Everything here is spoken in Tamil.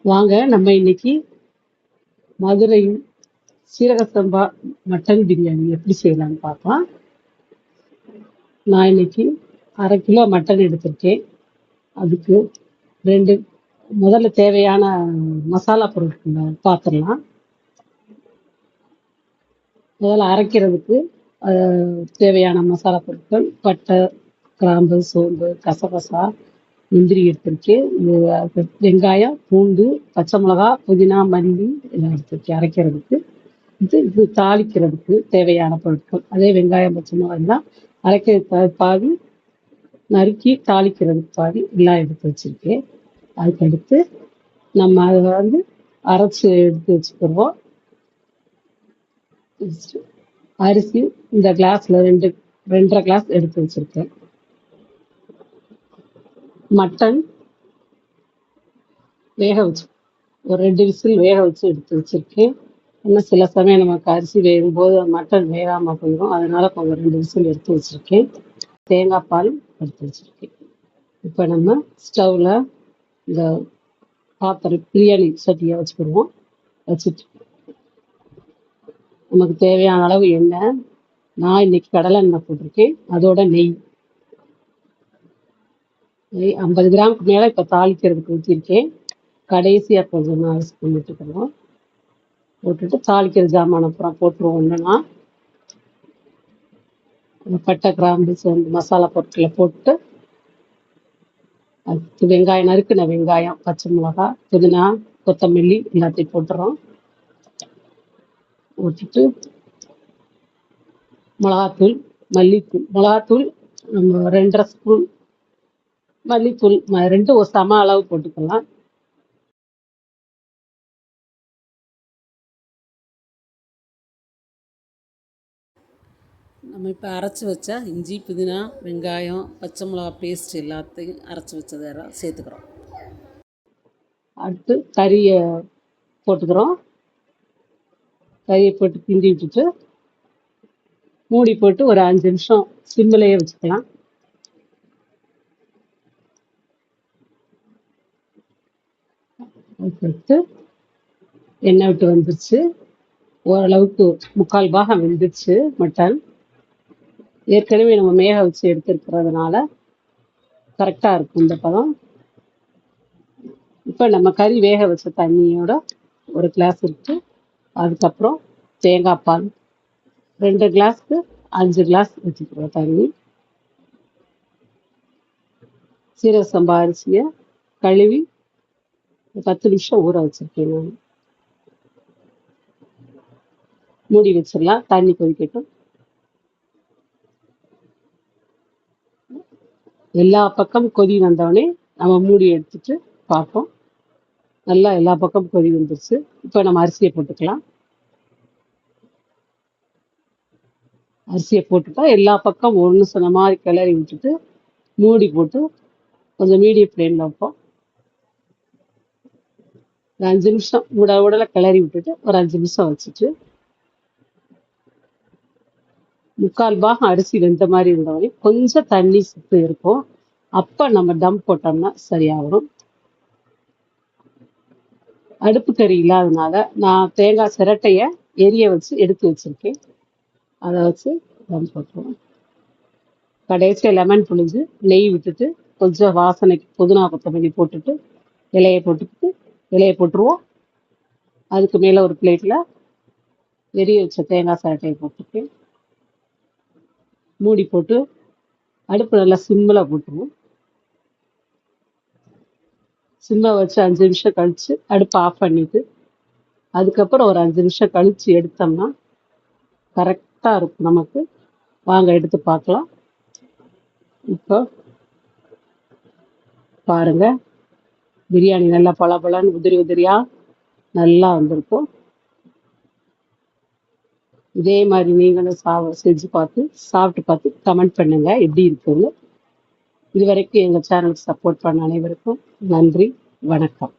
வாங்க நம்ம இன்னைக்கு மதுரையும் சீரக சம்பா மட்டன் பிரியாணி எப்படி செய்யலாம்னு பார்க்கலாம். நான் இன்னைக்கு 1/2 கிலோ மட்டன் எடுத்திருக்கேன். அதுக்கு ரெண்டு முதல்ல தேவையான மசாலா பொருட்களை பார்த்துடலாம். முதல்ல அரைக்கிறதுக்கு தேவையான மசாலா பொருட்கள் பட்டை, கிராம்பு, சோம்பு, கசகசா, முந்திரி எடுத்திருக்கேன். வெங்காயம், பூண்டு, பச்சை மிளகா, புதினா, மல்லி எல்லாம் எடுத்திருக்கேன் அரைக்கிறதுக்கு. இது தாளிக்கிறதுக்கு தேவையான பொருட்கள். அதே வெங்காயம், பச்சை மிளகாய் எல்லாம் அரைக்கிறதுக்கு பாதி, நறுக்கி தாளிக்கிறதுக்கு பாதி எல்லாம் எடுத்து வச்சிருக்கேன். அதுக்கடுத்து நம்ம அதை அரைச்சி எடுத்து வச்சுக்கிடுவோம். அரிசி இந்த கிளாஸ்ல 2.5 கிளாஸ் எடுத்து வச்சிருக்கேன். மட்டன் வேக வச்சு ஒரு 2 விசில் வேக வச்சு எடுத்து வச்சிருக்கேன். இன்னும் சில சமயம் நமக்கு அரிசி வேகும்போது மட்டன் வேகாமல் போயிடும், அதனால கொஞ்சம் 2 விசில் எடுத்து வச்சிருக்கேன். தேங்காய் பால் எடுத்து வச்சிருக்கேன். இப்போ நம்ம ஸ்டவ்வில் இந்த பாத்திரம் பிரியாணி சட்டியை வச்சுக்கிடுவோம். வச்சுட்டு நமக்கு தேவையான அளவு எண்ணெய், நான் இன்னைக்கு கடலை எண்ணெய் போட்டிருக்கேன். அதோட நெய் 50 கிராமுக்கு மேலே இப்போ தாளிக்கிறதுக்கு ஊற்றிருக்கேன். கடைசியாக கொஞ்சம் அரிசி பண்ணிட்டுக்கிறோம். போட்டுட்டு தாளிக்கிற ஜாமான் அப்புறம் போட்டுருவோம். ஒன்றுனா பட்டை, கிராம்பு, சோம்பு, மசாலா பொருட்களை போட்டு அதுக்கு வெங்காயம், நறுக்கின வெங்காயம், பச்சை மிளகா, புதினா, கொத்தமல்லி எல்லாத்தையும் போட்டுறோம். போட்டுட்டு மிளகாத்தூள், மல்லித்தூள், மிளகாத்தூள் நம்ம 2.5 ஸ்பூன், மல்லித்தூள் 2 ஒரு சம அளவு போட்டுக்கலாம். நம்ம இப்போ அரைச்சி வச்ச இஞ்சி, புதினா, வெங்காயம், பச்சை மிளகா பேஸ்ட் எல்லாத்தையும் அரைச்சி வச்சதை சேர்த்துக்கிறோம். அடுத்து கறியை போட்டுக்கிறோம். கறியை போட்டு கிண்டி விட்டுட்டு மூடி போட்டு ஒரு 5 நிமிஷம் சிம்மிலேயே வச்சுக்கலாம். அதுக்கடுத்து எண்ணெய் விட்டு வந்துருச்சு. ஓரளவுக்கு 3/4 பாகம் வெந்துருச்சு மட்டன். ஏற்கனவே நம்ம மேக வச்சு எடுத்துருக்கிறதுனால கரெக்டாக இருக்கும் இந்த பதம். இப்போ நம்ம கறி வேக வச்ச தண்ணியோட 1 கிளாஸ் இருக்கு. அதுக்கப்புறம் தேங்காய் பால் 2 கிளாஸ்க்கு 5 கிளாஸ் வச்சுக்கிறோம் தண்ணி. சீரக சம்பா அரிசியை கழுவி 10 நிமிஷம் ஊற வச்சிருக்கேன் நான். மூடி வச்சிடலாம், தண்ணி கொதிக்கட்டும். எல்லா பக்கமும் கொதி வந்தோடனே நம்ம மூடி எடுத்துட்டு பார்ப்போம். நல்லா எல்லா பக்கமும் கொதி வந்துருச்சு. இப்போ நம்ம அரிசியை போட்டுக்கலாம். அரிசியை போட்டுட்டா எல்லா பக்கம் ஒன்று சொன்ன மாதிரி கிளறி விட்டுட்டு மூடி போட்டு கொஞ்சம் மீடியம் ஃப்ளேமில் வைப்போம். ஒரு 5 நிமிஷம் உடலை கிளறி விட்டுட்டு ஒரு 5 நிமிஷம் வச்சுட்டு 3/4 பாகம் அரிசி வெந்த மாதிரி இருந்தவொடனே கொஞ்சம் தண்ணி சுத்து இருக்கும். அப்போ நம்ம தம் போட்டோம்னா சரியாகும். அடுப்பு கறி இல்லாதனால நான் தேங்காய் சிரட்டையை எரிய வச்சு எடுத்து வச்சிருக்கேன். அதை வச்சு தம் போட்டுருவோம். கடைசியாக லெமன் புழிஞ்சு நெய் விட்டுட்டு கொஞ்சம் வாசனைக்கு புதினா, கொத்தமல்லி போட்டுட்டு இலையை போட்டுருவோம். அதுக்கு மேலே ஒரு பிளேட்டில் எரிய வச்ச தேங்காய் சிரட்டையை போட்டுருக்கேன். மூடி போட்டு அடுப்பு நல்லா சிம்மில் போட்டுருவோம். சிம்மில் வச்சு 5 நிமிஷம் கழித்து அடுப்பை ஆஃப் பண்ணிவிட்டு அதுக்கப்புறம் ஒரு 5 நிமிஷம் கழித்து எடுத்தோம்னா கரெக்டாக இருக்கும் நமக்கு. வாங்க எடுத்து பார்க்கலாம். இப்போ பாருங்க, பிரியாணி நல்லா பளபளன்னு உதிரி உதிரியாக நல்லா வந்திருக்கும். இதே மாதிரி நீங்களும் செஞ்சு பார்த்து சாப்பிட்டு பார்த்து கமெண்ட் பண்ணுங்க எப்படி இருக்குன்னு. இதுவரைக்கும் எங்கள் சேனலுக்கு சப்போர்ட் பண்ண அனைவருக்கும் நன்றி, வணக்கம்.